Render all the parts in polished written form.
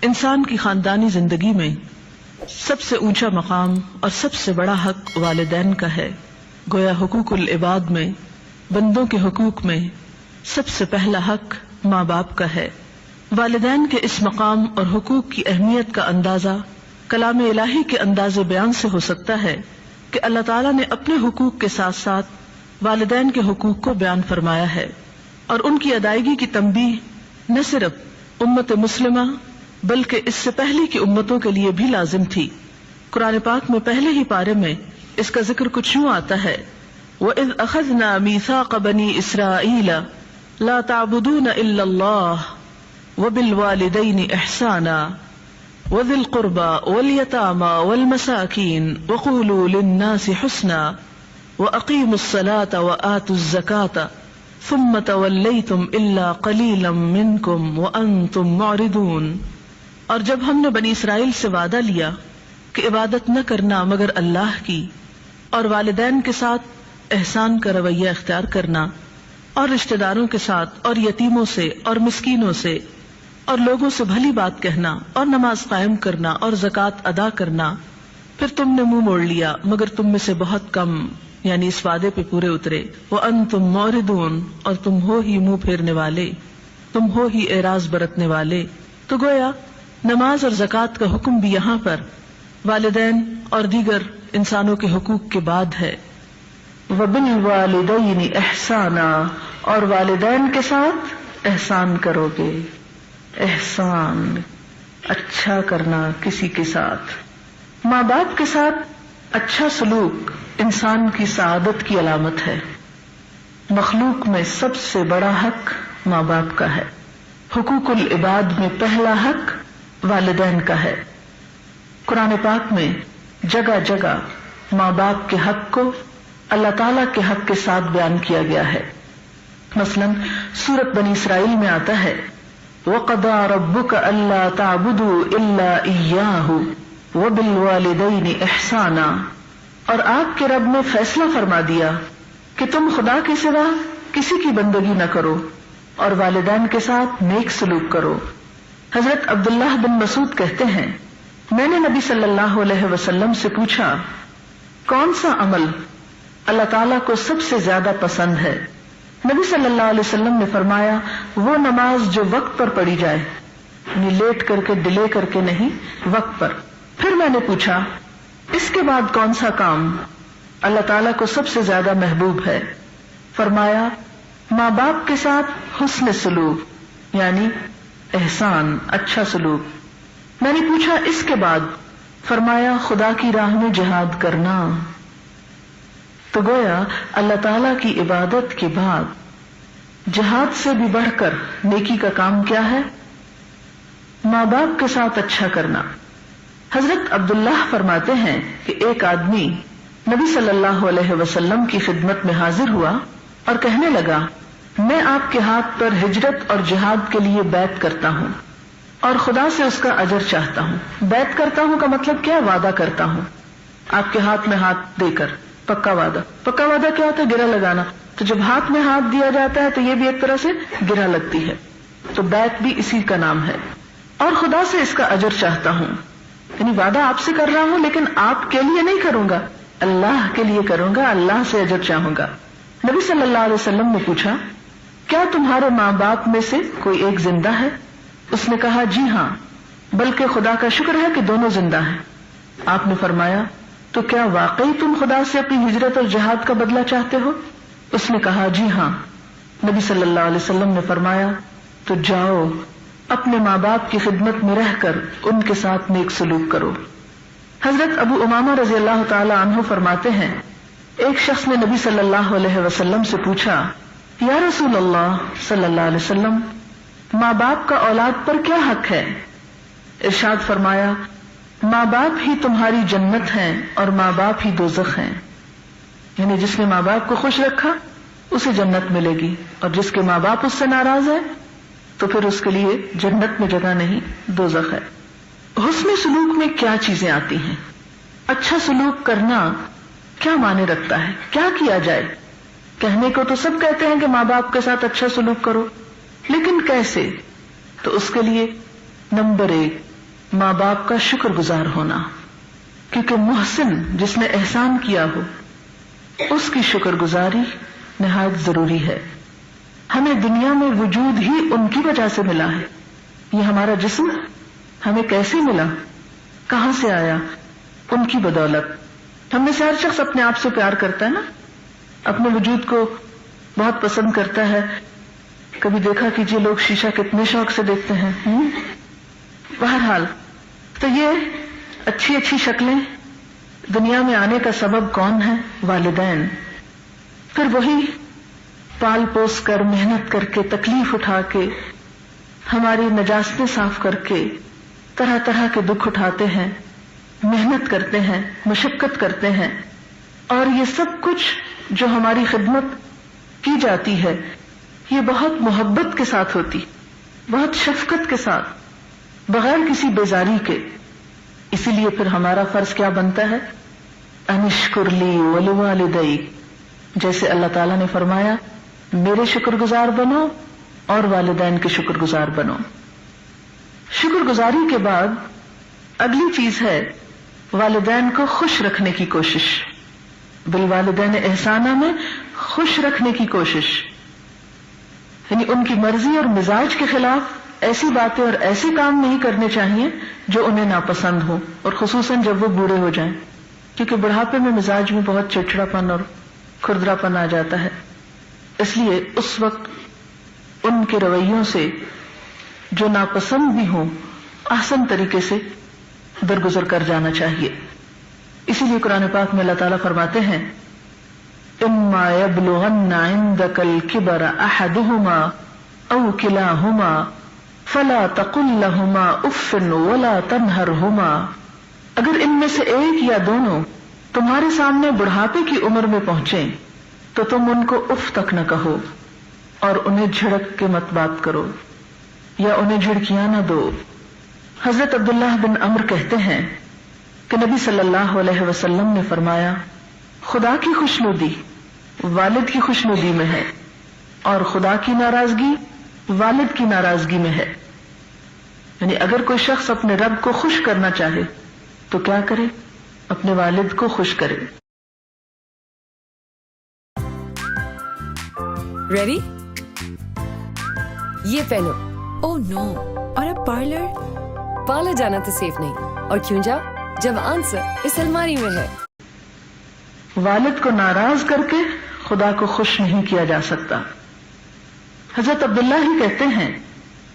انسان کی خاندانی زندگی میں سب سے اونچا مقام اور سب سے بڑا حق والدین کا ہے. گویا حقوق العباد میں، بندوں کے حقوق میں سب سے پہلا حق ماں باپ کا ہے. والدین کے اس مقام اور حقوق کی اہمیت کا اندازہ کلام الہی کے انداز بیان سے ہو سکتا ہے کہ اللہ تعالیٰ نے اپنے حقوق کے ساتھ ساتھ والدین کے حقوق کو بیان فرمایا ہے، اور ان کی ادائیگی کی تنبیہ نہ صرف امت مسلمہ بلکہ اس سے پہلے کی امتوں کے لیے بھی لازم تھی. قرآن پاک میں پہلے ہی پارے میں اس کا ذکر کچھ یوں آتا ہے: وَإِذْ أَخَذْنَا مِيثَاقَ بَنِي إِسْرَائِيلَ لَا تَعْبُدُونَ إِلَّا اللَّهَ وَبِالْوَالِدَيْنِ إِحْسَانًا وَذِي الْقُرْبَى وَالْيَتَامَى وَالْمَسَاكِينِ وَقُولُوا لِلنَّاسِ حُسْنًا وَأَقِيمُوا الصَّلَاةَ وَآتُوا الزَّكَاةَ ثُمَّ تَوَلَّيْتُمْ إِلَّا قَلِيلًا مِّنكُمْ وَأَنتُمْ مُعْرِضُونَ. اور جب ہم نے بنی اسرائیل سے وعدہ لیا کہ عبادت نہ کرنا مگر اللہ کی، اور والدین کے ساتھ احسان کا رویہ اختیار کرنا، اور رشتہ داروں کے ساتھ اور یتیموں سے اور مسکینوں سے اور لوگوں سے بھلی بات کہنا اور نماز قائم کرنا اور زکوٰۃ ادا کرنا، پھر تم نے منہ موڑ لیا مگر تم میں سے بہت کم، یعنی اس وعدے پہ پورے اترے. وَأَنْتُمْ مُعْرِضُونَ، اور تم ہو ہی منہ پھیرنے والے، تم ہو ہی اعراض برتنے والے. تو گویا نماز اور زکوٰۃ کا حکم بھی یہاں پر والدین اور دیگر انسانوں کے حقوق کے بعد ہے. وَبِالْوَالِدَيْنِ إِحْسَانًا، اور والدین کے ساتھ احسان کرو گے. احسان، اچھا کرنا کسی کے ساتھ. ماں باپ کے ساتھ اچھا سلوک انسان کی سعادت کی علامت ہے. مخلوق میں سب سے بڑا حق ماں باپ کا ہے. حقوق العباد میں پہلا حق والدین کا ہے. قرآن پاک میں جگہ جگہ ماں باپ کے حق کو اللہ تعالیٰ کے حق کے ساتھ بیان کیا گیا ہے. مثلا سورۃ بنی اسرائیل میں آتا ہے: وَقَضَىٰ رَبُّكَ أَلَّا تَعْبُدُوا إِلَّا إِيَّاهُ وَبِالْوَالِدَيْنِ إِحْسَانًا، اور آپ کے رب نے فیصلہ فرما دیا کہ تم خدا کے سوا کسی کی بندگی نہ کرو اور والدین کے ساتھ نیک سلوک کرو. حضرت عبداللہ بن مسعود کہتے ہیں، میں نے نبی صلی اللہ علیہ وسلم سے پوچھا کون سا عمل اللہ تعالیٰ کو سب سے زیادہ پسند ہے؟ نبی صلی اللہ علیہ وسلم نے فرمایا، وہ نماز جو وقت پر پڑھی جائے، یعنی لیٹ کر کے ڈیلے کر کے نہیں، وقت پر. پھر میں نے پوچھا اس کے بعد کون سا کام اللہ تعالیٰ کو سب سے زیادہ محبوب ہے؟ فرمایا ماں باپ کے ساتھ حسن سلوک، یعنی احسان، اچھا سلوک. میں نے پوچھا اس کے بعد؟ فرمایا خدا کی راہ میں جہاد کرنا. تو گویا اللہ تعالیٰ کی عبادت کے بعد جہاد سے بھی بڑھ کر نیکی کا کام کیا ہے؟ ماں باپ کے ساتھ اچھا کرنا. حضرت عبداللہ فرماتے ہیں کہ ایک آدمی نبی صلی اللہ علیہ وسلم کی خدمت میں حاضر ہوا اور کہنے لگا، میں آپ کے ہاتھ پر ہجرت اور جہاد کے لیے بیعت کرتا ہوں اور خدا سے اس کا اجر چاہتا ہوں. بیعت کرتا ہوں کا مطلب کیا؟ وعدہ کرتا ہوں آپ کے ہاتھ میں ہاتھ دے کر. پکا وعدہ. پکا وعدہ کیا ہوتا ہے؟ گرہ لگانا. تو جب ہاتھ میں ہاتھ دیا جاتا ہے تو یہ بھی ایک طرح سے گرہ لگتی ہے، تو بیعت بھی اسی کا نام ہے. اور خدا سے اس کا اجر چاہتا ہوں، یعنی وعدہ آپ سے کر رہا ہوں لیکن آپ کے لیے نہیں کروں گا، اللہ کے لیے کروں گا، اللہ سے اجر چاہوں گا. نبی صلی اللہ علیہ وسلم نے پوچھا کیا تمہارے ماں باپ میں سے کوئی ایک زندہ ہے؟ اس نے کہا جی ہاں، بلکہ خدا کا شکر ہے کہ دونوں زندہ ہیں. آپ نے فرمایا تو کیا واقعی تم خدا سے اپنی ہجرت اور جہاد کا بدلہ چاہتے ہو؟ اس نے کہا جی ہاں. نبی صلی اللہ علیہ وسلم نے فرمایا تو جاؤ اپنے ماں باپ کی خدمت میں رہ کر ان کے ساتھ نیک سلوک کرو. حضرت ابو امامہ رضی اللہ تعالی عنہ فرماتے ہیں، ایک شخص نے نبی صلی اللہ علیہ وسلم سے پوچھا، یا رسول اللہ صلی اللہ علیہ وسلم، ماں باپ کا اولاد پر کیا حق ہے؟ ارشاد فرمایا، ماں باپ ہی تمہاری جنت ہیں اور ماں باپ ہی دوزخ ہیں. یعنی جس نے ماں باپ کو خوش رکھا اسے جنت ملے گی، اور جس کے ماں باپ اس سے ناراض ہے تو پھر اس کے لیے جنت میں جگہ نہیں، دوزخ ہے. حسن سلوک میں کیا چیزیں آتی ہیں؟ اچھا سلوک کرنا کیا معنی رکھتا ہے؟ کیا کیا جائے؟ کہنے کو تو سب کہتے ہیں کہ ماں باپ کے ساتھ اچھا سلوک کرو، لیکن کیسے؟ تو اس کے لیے نمبر 1 ماں باپ کا شکر گزار ہونا، کیونکہ محسن جس نے احسان کیا ہو اس کی شکر گزاری نہایت ضروری ہے۔ ہمیں دنیا میں وجود ہی ان کی وجہ سے ملا ہے۔ یہ ہمارا جسم ہمیں کیسے ملا، کہاں سے آیا؟ ان کی بدولت۔ ہم میں سے ہر شخص اپنے آپ سے پیار کرتا ہے نا، اپنے وجود کو بہت پسند کرتا ہے۔ کبھی دیکھا کیجئے لوگ شیشہ کتنے شوق سے دیکھتے ہیں۔ بہرحال تو یہ اچھی اچھی شکلیں دنیا میں آنے کا سبب کون ہے؟ والدین۔ پھر وہی پال پوس کر، محنت کر کے، تکلیف اٹھا کے، ہماری نجاستیں صاف کر کے، طرح طرح کے دکھ اٹھاتے ہیں، محنت کرتے ہیں، مشقت کرتے ہیں، اور یہ سب کچھ جو ہماری خدمت کی جاتی ہے یہ بہت محبت کے ساتھ ہوتی، بہت شفقت کے ساتھ، بغیر کسی بیزاری کے۔ اسی لیے پھر ہمارا فرض کیا بنتا ہے؟ انشکر لی ولوالدیک، جیسے اللہ تعالیٰ نے فرمایا میرے شکر گزار بنو اور والدین کے شکر گزار بنو۔ شکر گزاری کے بعد اگلی چیز ہے والدین کو خوش رکھنے کی کوشش۔ بالوالدین احسانہ میں خوش رکھنے کی کوشش، یعنی ان کی مرضی اور مزاج کے خلاف ایسی باتیں اور ایسے کام نہیں کرنے چاہیے جو انہیں ناپسند ہو، اور خصوصاً جب وہ بوڑھے ہو جائیں، کیونکہ بڑھاپے میں مزاج میں بہت چڑچڑا پن اور کھردرا پن آ جاتا ہے۔ اس لیے اس وقت ان کے رویوں سے جو ناپسند بھی ہوں احسن طریقے سے درگزر کر جانا چاہیے۔ اسی لیے قرآن پاک میں اللہ تعالیٰ فرماتے ہیں اما یبلغن عندک الکبر احدہما او کلاہما فلا تقل لہما اف ولا تنہرہما، اگر ان میں سے ایک یا دونوں تمہارے سامنے بڑھاپے کی عمر میں پہنچیں تو تم ان کو اف تک نہ کہو اور انہیں جھڑک کے مت بات کرو یا انہیں جھڑکیاں نہ دو۔ حضرت عبداللہ بن عمرو کہتے ہیں کہ نبی صلی اللہ علیہ وسلم نے فرمایا خدا کی خوشنودی والد کی خوشنودی میں ہے اور خدا کی ناراضگی والد کی ناراضگی میں ہے۔ یعنی اگر کوئی شخص اپنے رب کو خوش کرنا چاہے تو کیا کرے؟ اپنے والد کو خوش کرے۔ ریڈی؟ یہ پہنو۔ اوہ نو، اور اب پارلر جانا تو سیف نہیں، اور کیوں جاؤ جب آنسر اس الماری میں ہے۔ والد کو ناراض کر کے خدا کو خوش نہیں کیا جا سکتا۔ حضرت عبداللہ ہی کہتے ہیں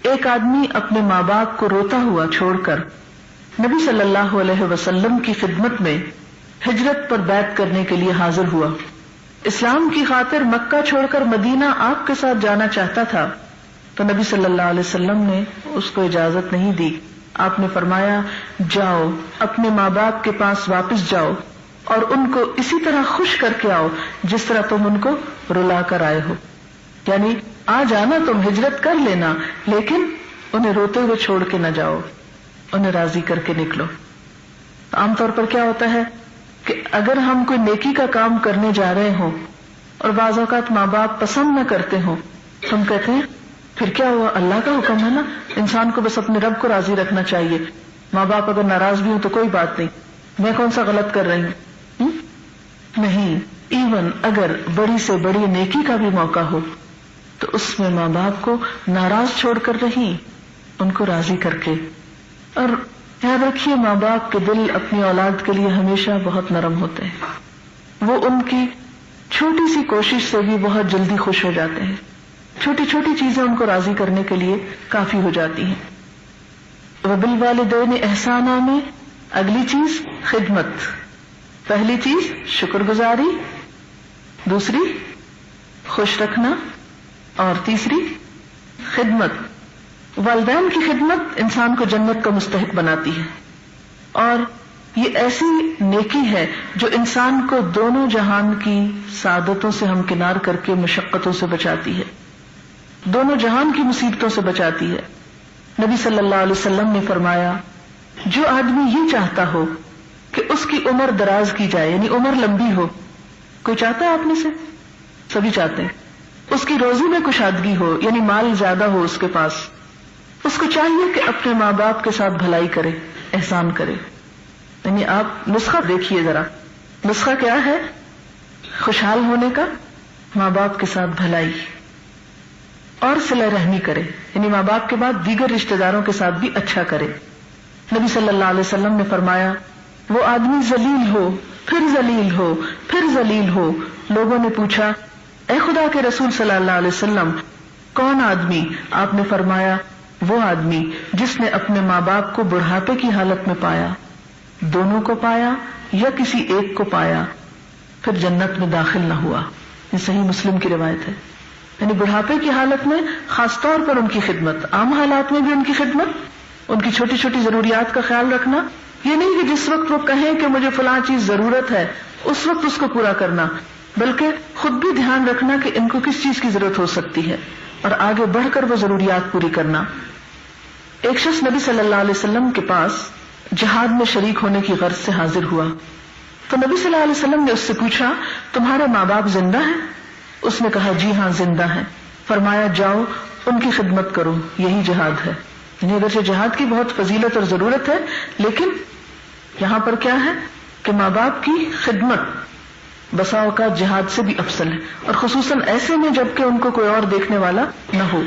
ایک آدمی اپنے ماں باپ کو روتا ہوا چھوڑ کر نبی صلی اللہ علیہ وسلم کی خدمت میں ہجرت پر بیعت کرنے کے لیے حاضر ہوا۔ اسلام کی خاطر مکہ چھوڑ کر مدینہ آپ کے ساتھ جانا چاہتا تھا تو نبی صلی اللہ علیہ وسلم نے اس کو اجازت نہیں دی۔ آپ نے فرمایا جاؤ اپنے ماں باپ کے پاس واپس جاؤ اور ان کو اسی طرح خوش کر کے آؤ جس طرح تم ان کو رلا کر آئے ہو، یعنی آ جانا، تم ہجرت کر لینا لیکن انہیں روتے ہوئے چھوڑ کے نہ جاؤ، انہیں راضی کر کے نکلو۔ عام طور پر کیا ہوتا ہے کہ اگر ہم کوئی نیکی کا کام کرنے جا رہے ہوں اور بعض اوقات ماں باپ پسند نہ کرتے ہوں تو ہم کہتے ہیں پھر کیا ہوا، اللہ کا حکم ہے نا، انسان کو بس اپنے رب کو راضی رکھنا چاہیے، ماں باپ اگر ناراض بھی ہوں تو کوئی بات نہیں، میں کون سا غلط کر رہی ہوں۔ نہیں، ایون اگر بڑی سے بڑی نیکی کا بھی موقع ہو تو اس میں ماں باپ کو ناراض چھوڑ کر رہی، ان کو راضی کر کے۔ اور یاد رکھیے ماں باپ کے دل اپنی اولاد کے لیے ہمیشہ بہت نرم ہوتے ہیں، وہ ان کی چھوٹی سی کوشش سے بھی بہت جلدی خوش ہو جاتے ہیں، چھوٹی چھوٹی چیزیں ان کو راضی کرنے کے لیے کافی ہو جاتی ہیں۔ وبالوالدین احسانہ میں اگلی چیز خدمت، پہلی چیز شکر گزاری، دوسری خوش رکھنا، اور تیسری خدمت۔ والدین کی خدمت انسان کو جنت کا مستحق بناتی ہے، اور یہ ایسی نیکی ہے جو انسان کو دونوں جہان کی سعادتوں سے ہمکنار کر کے مشقتوں سے بچاتی ہے، دونوں جہان کی مصیبتوں سے بچاتی ہے۔ نبی صلی اللہ علیہ وسلم نے فرمایا جو آدمی یہ چاہتا ہو کہ اس کی عمر دراز کی جائے، یعنی عمر لمبی ہو، کوئی چاہتا ہے آپ میں سے؟ سبھی چاہتے ہیں۔ اس کی روزی میں کشادگی ہو، یعنی مال زیادہ ہو اس کے پاس، اس کو چاہیے کہ اپنے ماں باپ کے ساتھ بھلائی کرے، احسان کرے. یعنی آپ نسخہ دیکھیے ذرا، نسخہ کیا ہے خوشحال ہونے کا؟ ماں باپ کے ساتھ بھلائی اور صلہ رحمی کرے، یعنی ماں باپ کے بعد دیگر رشتہ داروں کے ساتھ بھی اچھا کرے. نبی صلی اللہ علیہ وسلم نے فرمایا وہ آدمی ذلیل ہو پھر ذلیل ہو پھر ذلیل ہو. لوگوں نے پوچھا اے خدا کے رسول صلی اللہ علیہ وسلم کون آدمی؟ آپ نے فرمایا وہ آدمی جس نے اپنے ماں باپ کو بڑھاپے کی حالت میں پایا، دونوں کو پایا یا کسی ایک کو پایا، پھر جنت میں داخل نہ ہوا. یہ صحیح مسلم کی روایت ہے. یعنی بڑھاپے کی حالت میں خاص طور پر ان کی خدمت، عام حالات میں بھی ان کی خدمت، ان کی چھوٹی چھوٹی ضروریات کا خیال رکھنا. یہ نہیں کہ جس وقت وہ کہیں کہ مجھے فلاں چیز ضرورت ہے اس وقت اس کو پورا کرنا، بلکہ خود بھی دھیان رکھنا کہ ان کو کس چیز کی ضرورت ہو سکتی ہے اور آگے بڑھ کر وہ ضروریات پوری کرنا. ایک شخص نبی صلی اللہ علیہ وسلم کے پاس جہاد میں شریک ہونے کی غرض سے حاضر ہوا تو نبی صلی اللہ علیہ وسلم نے اس سے پوچھا تمہارے ماں باپ زندہ ہیں؟ اس نے کہا جی ہاں زندہ ہیں. فرمایا جاؤ ان کی خدمت کرو، یہی جہاد ہے. یعنی اگرچہ جہاد کی بہت فضیلت اور ضرورت ہے لیکن یہاں پر کیا ہے کہ ماں باپ کی خدمت بسا اوقات جہاد سے بھی افضل ہے، اور خصوصاً ایسے میں جب کہ ان کو کوئی اور دیکھنے والا نہ ہو.